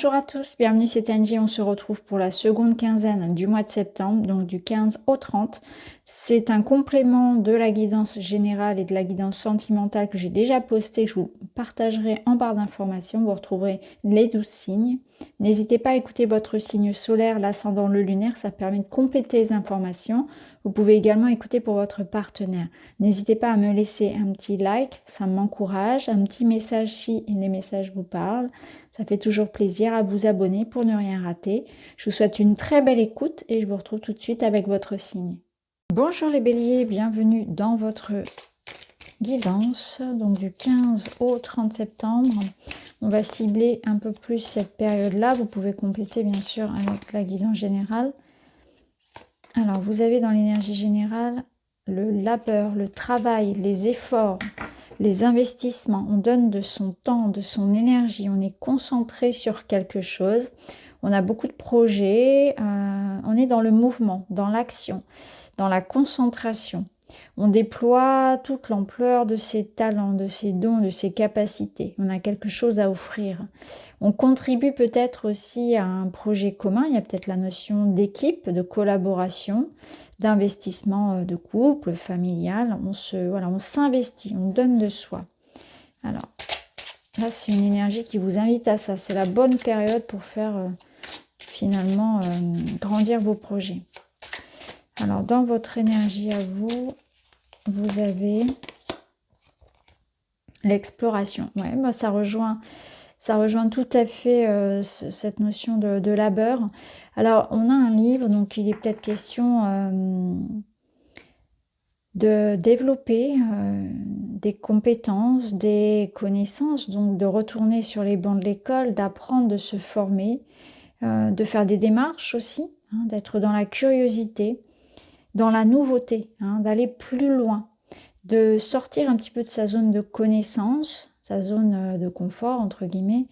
Bonjour à tous, bienvenue, c'est Angie. On se retrouve pour la seconde quinzaine du mois de septembre, donc du 15 au 30. C'est un complément de la guidance générale et de la guidance sentimentale que j'ai déjà posté, que je vous partagerai en barre d'informations. Vous retrouverez les 12 signes. N'hésitez pas à écouter votre signe solaire, l'ascendant, le lunaire, ça permet de compléter les informations. Vous pouvez également écouter pour votre partenaire. N'hésitez pas à me laisser un petit like, ça m'encourage, un petit message si les messages vous parlent. Ça fait toujours plaisir, à vous abonner pour ne rien rater. Je vous souhaite une très belle écoute et je vous retrouve tout de suite avec votre signe. Bonjour les béliers, bienvenue dans votre guidance, donc du 15 au 30 septembre. On va cibler un peu plus cette période-là. Vous pouvez compléter bien sûr avec la guidance générale. Alors, vous avez dans l'énergie générale le labeur, le travail, les efforts, les investissements. On donne de son temps, de son énergie. On est concentré sur quelque chose. On a beaucoup de projets. On est dans le mouvement, dans l'action, dans la concentration. On déploie toute l'ampleur de ses talents, de ses dons, de ses capacités. On a quelque chose à offrir. On contribue peut-être aussi à un projet commun. Il y a peut-être la notion d'équipe, de collaboration, d'investissement de couple, familial. On s'investit, on donne de soi. Alors, là, c'est une énergie qui vous invite à ça. C'est la bonne période pour faire finalement grandir vos projets. Alors, dans votre énergie à vous, vous avez l'exploration. Ouais, bah, ça rejoint tout à fait cette notion de labeur. Alors, on a un livre, donc il est peut-être question de développer des compétences, des connaissances, donc de retourner sur les bancs de l'école, d'apprendre, de se former, de faire des démarches aussi, hein, d'être dans la curiosité, dans la nouveauté, hein, d'aller plus loin, de sortir un petit peu de sa zone de connaissance, sa zone de confort, entre guillemets,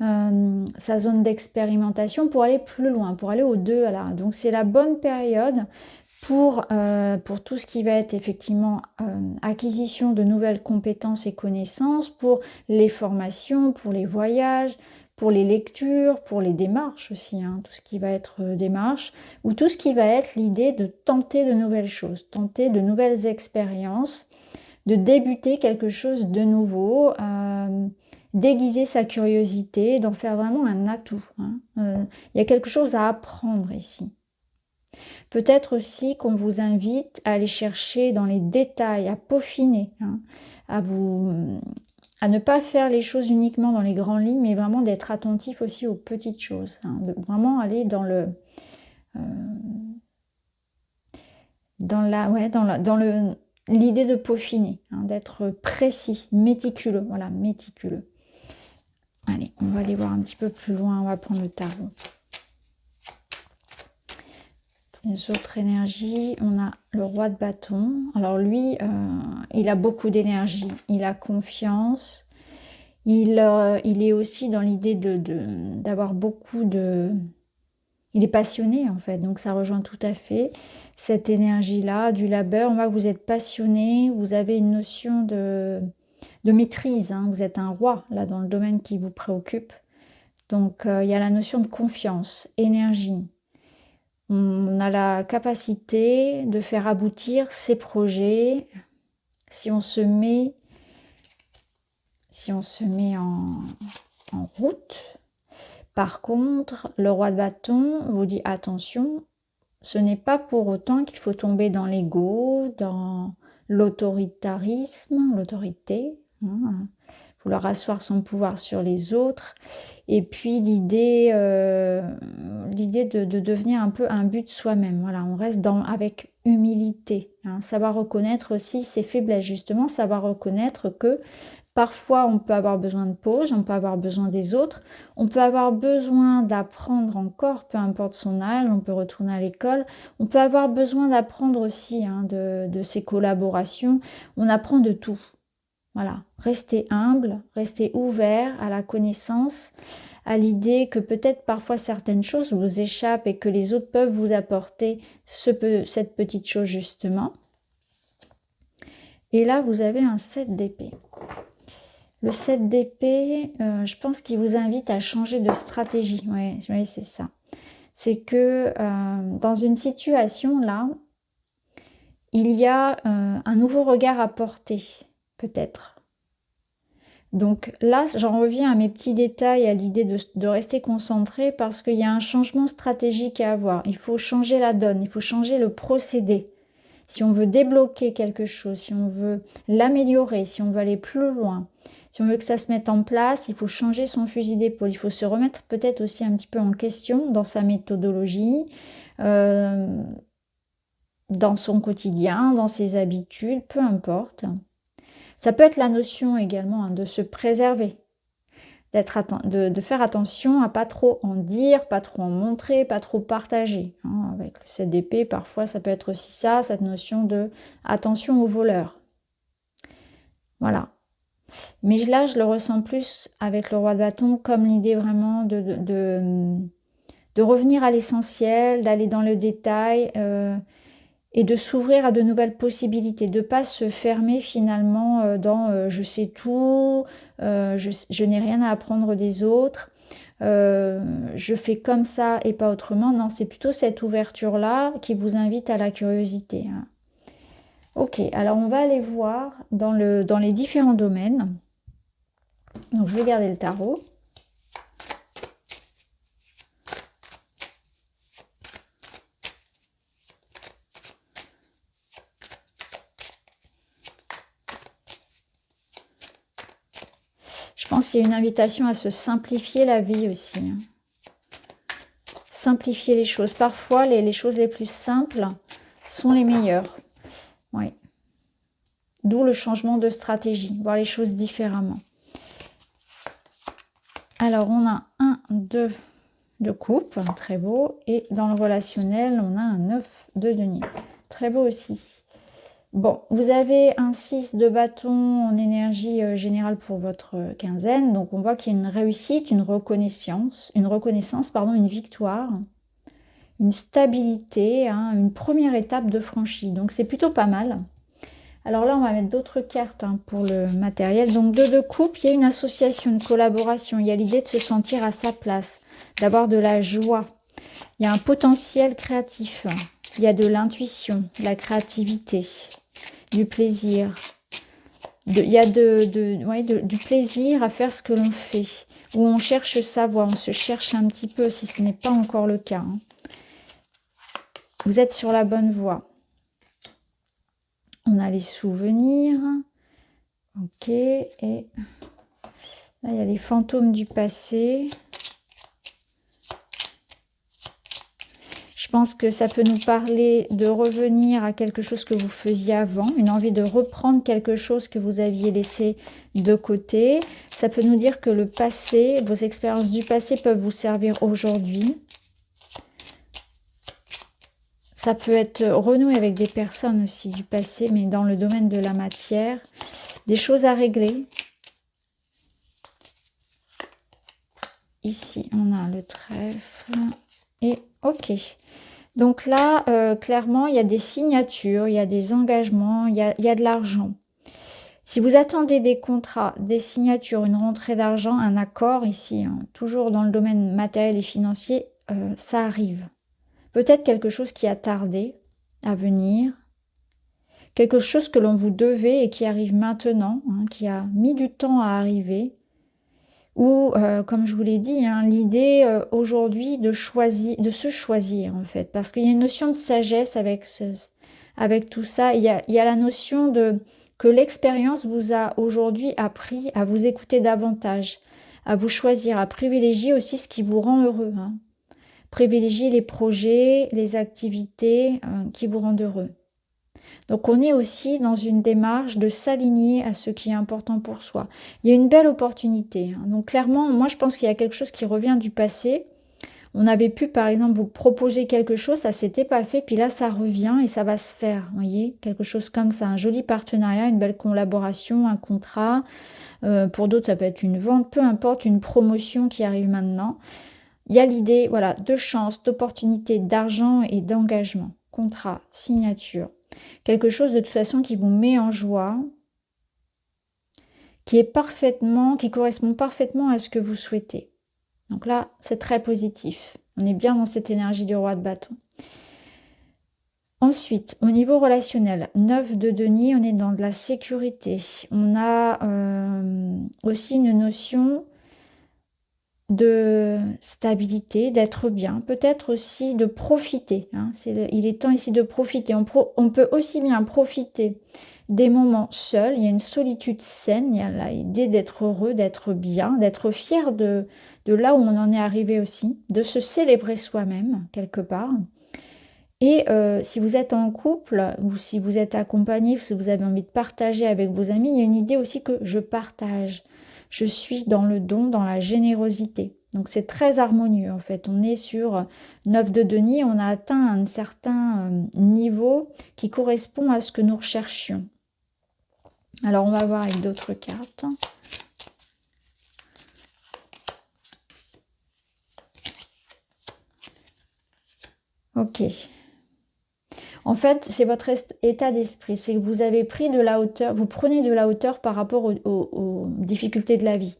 sa zone d'expérimentation pour aller plus loin, pour aller au-delà. Donc c'est la bonne période pour tout ce qui va être effectivement acquisition de nouvelles compétences et connaissances, pour les formations, pour les voyages, pour les lectures, pour les démarches aussi, hein, tout ce qui va être démarche, ou tout ce qui va être l'idée de tenter de nouvelles choses, tenter de nouvelles expériences, de débuter quelque chose de nouveau, déguiser sa curiosité, d'en faire vraiment un atout. Hein. Il y a quelque chose à apprendre ici. Peut-être aussi qu'on vous invite à aller chercher dans les détails, à peaufiner, hein, à ne pas faire les choses uniquement dans les grandes lignes, mais vraiment d'être attentif aussi aux petites choses, hein, de vraiment aller dans l'idée de peaufiner, hein, d'être précis, méticuleux, voilà, méticuleux. Allez, on va aller voir un petit peu plus loin, on va prendre le tarot. Les autres énergies, on a le roi de bâton. Alors lui, il a beaucoup d'énergie, il a confiance, il est aussi dans l'idée d'avoir beaucoup de... Il est passionné en fait, donc ça rejoint tout à fait cette énergie-là, du labeur. On voit que vous êtes passionné, vous avez une notion de maîtrise, hein. Vous êtes un roi là dans le domaine qui vous préoccupe. Donc il y a la notion de confiance, énergie. On a la capacité de faire aboutir ses projets si on se met en route. Par contre, le roi de bâton vous dit attention, ce n'est pas pour autant qu'il faut tomber dans l'ego, dans l'autoritarisme, l'autorité, hein, vouloir asseoir son pouvoir sur les autres, et puis l'idée de devenir un peu un but soi-même. Voilà, on reste avec humilité, hein, savoir reconnaître aussi ses faiblesses, justement, savoir reconnaître que parfois on peut avoir besoin de pause, on peut avoir besoin des autres, on peut avoir besoin d'apprendre encore, peu importe son âge, on peut retourner à l'école, on peut avoir besoin d'apprendre aussi, hein, de ses collaborations, on apprend de tout. Voilà, restez humble, restez ouvert à la connaissance, à l'idée que peut-être parfois certaines choses vous échappent et que les autres peuvent vous apporter cette petite chose justement. Et là, vous avez un 7 d'épée. Le 7 d'épée, je pense qu'il vous invite à changer de stratégie. Oui, c'est ça. C'est que dans une situation là, il y a un nouveau regard à porter, peut-être. Donc là, j'en reviens à mes petits détails, à l'idée de rester concentré parce qu'il y a un changement stratégique à avoir. Il faut changer la donne, il faut changer le procédé. Si on veut débloquer quelque chose, si on veut l'améliorer, si on veut aller plus loin, si on veut que ça se mette en place, il faut changer son fusil d'épaule. Il faut se remettre peut-être aussi un petit peu en question dans sa méthodologie, dans son quotidien, dans ses habitudes, peu importe. Ça peut être la notion également de se préserver, de faire attention à pas trop en dire, pas trop en montrer, pas trop partager. Avec le 7 d'épée, parfois ça peut être aussi ça, cette notion de attention aux voleurs. Voilà. Mais là, je le ressens plus avec le roi de bâton comme l'idée vraiment de revenir à l'essentiel, d'aller dans le détail et de s'ouvrir à de nouvelles possibilités, de ne pas se fermer finalement dans je sais tout, je n'ai rien à apprendre des autres, je fais comme ça et pas autrement. Non, c'est plutôt cette ouverture-là qui vous invite à la curiosité. Ok, alors on va aller voir dans les différents domaines. Donc je vais garder le tarot. Je pense qu'il y a une invitation à se simplifier la vie aussi. Simplifier les choses. Parfois, les choses les plus simples sont les meilleures. Oui. D'où le changement de stratégie, voir les choses différemment. Alors, on a un 2 de coupe, très beau. Et dans le relationnel, on a un 9 de denier. Très beau aussi. Bon, vous avez un 6 de bâton en énergie générale pour votre quinzaine. Donc, on voit qu'il y a une réussite, une reconnaissance, une victoire, une stabilité, une première étape de franchie. Donc, c'est plutôt pas mal. Alors là, on va mettre d'autres cartes pour le matériel. Donc, 2 de coupe, il y a une association, une collaboration. Il y a l'idée de se sentir à sa place, d'avoir de la joie. Il y a un potentiel créatif. Il y a de l'intuition, de la créativité, du plaisir. Il y a du plaisir à faire ce que l'on fait. Où on cherche sa voie, on se cherche un petit peu si ce n'est pas encore le cas. Vous êtes sur la bonne voie. On a les souvenirs. Ok. Et là, il y a les fantômes du passé. Je pense que ça peut nous parler de revenir à quelque chose que vous faisiez avant, une envie de reprendre quelque chose que vous aviez laissé de côté. Ça peut nous dire que le passé, vos expériences du passé peuvent vous servir aujourd'hui. Ça peut être renouer avec des personnes aussi du passé, mais dans le domaine de la matière. Des choses à régler. Ici, on a le trèfle. Et ok. Donc là, clairement, il y a des signatures, il y a des engagements, il y a de l'argent. Si vous attendez des contrats, des signatures, une rentrée d'argent, un accord ici, toujours dans le domaine matériel et financier, ça arrive. Peut-être quelque chose qui a tardé à venir, quelque chose que l'on vous devait et qui arrive maintenant, qui a mis du temps à arriver. Ou, comme je vous l'ai dit, l'idée aujourd'hui de se choisir en fait. Parce qu'il y a une notion de sagesse avec tout ça. Il y a la notion que l'expérience vous a aujourd'hui appris à vous écouter davantage, à vous choisir, à privilégier aussi ce qui vous rend heureux. Privilégier les projets, les activités qui vous rendent heureux. Donc on est aussi dans une démarche de s'aligner à ce qui est important pour soi. Il y a une belle opportunité. Donc clairement, moi je pense qu'il y a quelque chose qui revient du passé. On avait pu par exemple vous proposer quelque chose, ça s'était pas fait, puis là ça revient et ça va se faire. Vous voyez, quelque chose comme ça, un joli partenariat, une belle collaboration, un contrat. Pour d'autres ça peut être une vente, peu importe, une promotion qui arrive maintenant. Il y a l'idée, voilà, de chance, d'opportunité, d'argent et d'engagement. Contrat, signature. Quelque chose de toute façon qui vous met en joie, qui correspond parfaitement à ce que vous souhaitez. Donc là, c'est très positif. On est bien dans cette énergie du roi de bâton. Ensuite, au niveau relationnel, 9 de denier, on est dans de la sécurité. On a aussi une notion de stabilité, d'être bien, peut-être aussi de profiter. Hein. Il est temps ici de profiter. On peut aussi bien profiter des moments seuls. Il y a une solitude saine, il y a l'idée d'être heureux, d'être bien, d'être fier de là où on en est arrivé aussi, de se célébrer soi-même quelque part. Et si vous êtes en couple ou si vous êtes accompagné, si vous avez envie de partager avec vos amis, il y a une idée aussi que je partage. Je suis dans le don, dans la générosité. Donc c'est très harmonieux en fait. On est sur 9 de denier, on a atteint un certain niveau qui correspond à ce que nous recherchions. Alors on va voir avec d'autres cartes. Ok. En fait, c'est votre état d'esprit. C'est que vous avez pris de la hauteur, vous prenez de la hauteur par rapport aux difficultés de la vie.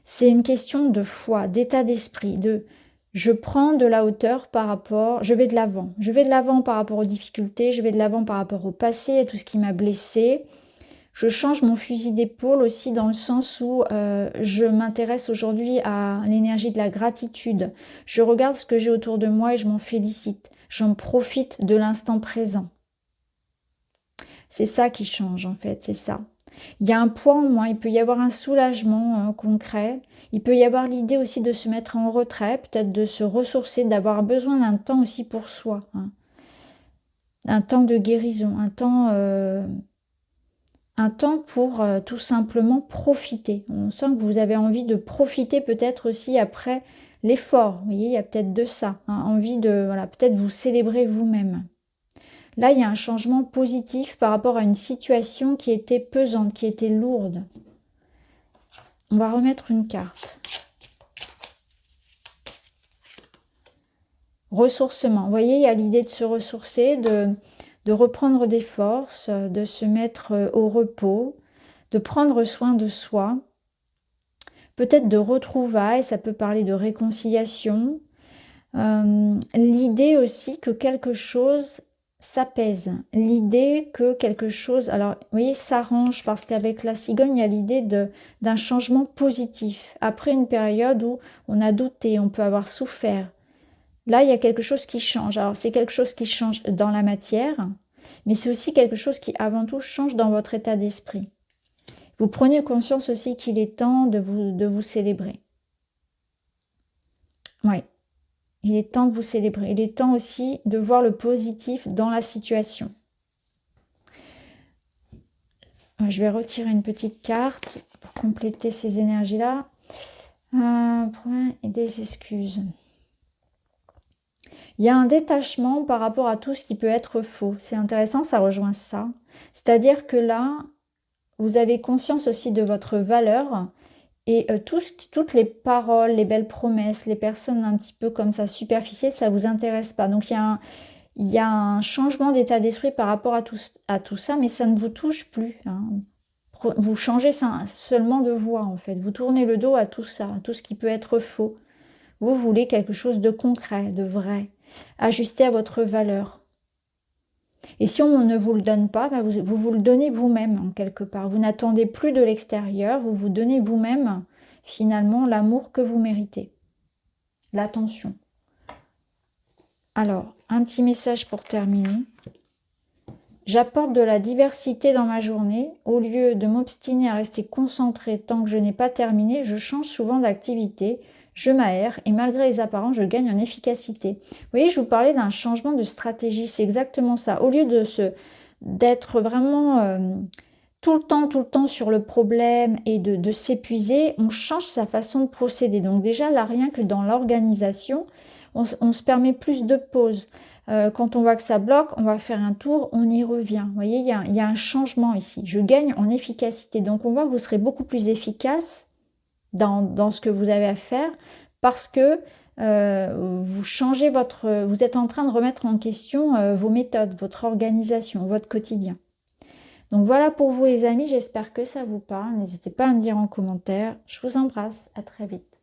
C'est une question de foi, d'état d'esprit, de je prends de la hauteur par rapport, je vais de l'avant. Je vais de l'avant par rapport aux difficultés, je vais de l'avant par rapport au passé, à tout ce qui m'a blessé. Je change mon fusil d'épaule aussi dans le sens où je m'intéresse aujourd'hui à l'énergie de la gratitude. Je regarde ce que j'ai autour de moi et je m'en félicite. J'en profite de l'instant présent. C'est ça qui change en fait, c'est ça. Il y a un poids en moins, il peut y avoir un soulagement concret. Il peut y avoir l'idée aussi de se mettre en retrait, peut-être de se ressourcer, d'avoir besoin d'un temps aussi pour soi. Hein. Un temps de guérison, un temps pour tout simplement profiter. On sent que vous avez envie de profiter peut-être aussi après l'effort. Vous voyez, il y a peut-être de ça. Hein, envie de, voilà, peut-être vous célébrer vous-même. Là, il y a un changement positif par rapport à une situation qui était pesante, qui était lourde. On va remettre une carte. Ressourcement. Vous voyez, il y a l'idée de se ressourcer, de reprendre des forces, de se mettre au repos, de prendre soin de soi. Peut-être de retrouvailles, ça peut parler de réconciliation. L'idée aussi que quelque chose s'apaise. L'idée que quelque chose, alors vous voyez, s'arrange parce qu'avec la cigogne, il y a l'idée d'un changement positif. Après une période où on a douté, on peut avoir souffert. Là, il y a quelque chose qui change. Alors c'est quelque chose qui change dans la matière, mais c'est aussi quelque chose qui avant tout change dans votre état d'esprit. Vous prenez conscience aussi qu'il est temps de vous célébrer. Oui. Il est temps de vous célébrer. Il est temps aussi de voir le positif dans la situation. Je vais retirer une petite carte pour compléter ces énergies-là. Et des excuses. Il y a un détachement par rapport à tout ce qui peut être faux. C'est intéressant, ça rejoint ça. C'est-à-dire que là, vous avez conscience aussi de votre valeur. Et toutes les paroles, les belles promesses, les personnes un petit peu comme ça superficielles, ça ne vous intéresse pas. Donc il y a un changement d'état d'esprit par rapport à tout ça, mais ça ne vous touche plus. Hein. Vous changez ça, seulement de voix en fait. Vous tournez le dos à tout ça, à tout ce qui peut être faux. Vous voulez quelque chose de concret, de vrai, ajusté à votre valeur. Et si on ne vous le donne pas, bah vous le donnez vous-même en quelque part. Vous n'attendez plus de l'extérieur, vous vous donnez vous-même finalement l'amour que vous méritez. L'attention. Alors, un petit message pour terminer. J'apporte de la diversité dans ma journée. Au lieu de m'obstiner à rester concentré tant que je n'ai pas terminé, je change souvent d'activité. Je m'aère et malgré les apparences, je gagne en efficacité. Vous voyez, je vous parlais d'un changement de stratégie, c'est exactement ça. Au lieu d'être vraiment tout le temps sur le problème et de s'épuiser, on change sa façon de procéder. Donc déjà, là, rien que dans l'organisation, on se permet plus de pauses. Quand on voit que ça bloque, on va faire un tour, on y revient. Vous voyez, il y a un changement ici. Je gagne en efficacité. Donc on voit que vous serez beaucoup plus efficace dans ce que vous avez à faire parce que vous changez vous êtes en train de remettre en question vos méthodes, votre organisation, votre quotidien. Donc voilà pour vous les amis, j'espère que ça vous parle. N'hésitez pas à me dire en commentaire. Je vous embrasse, à très vite.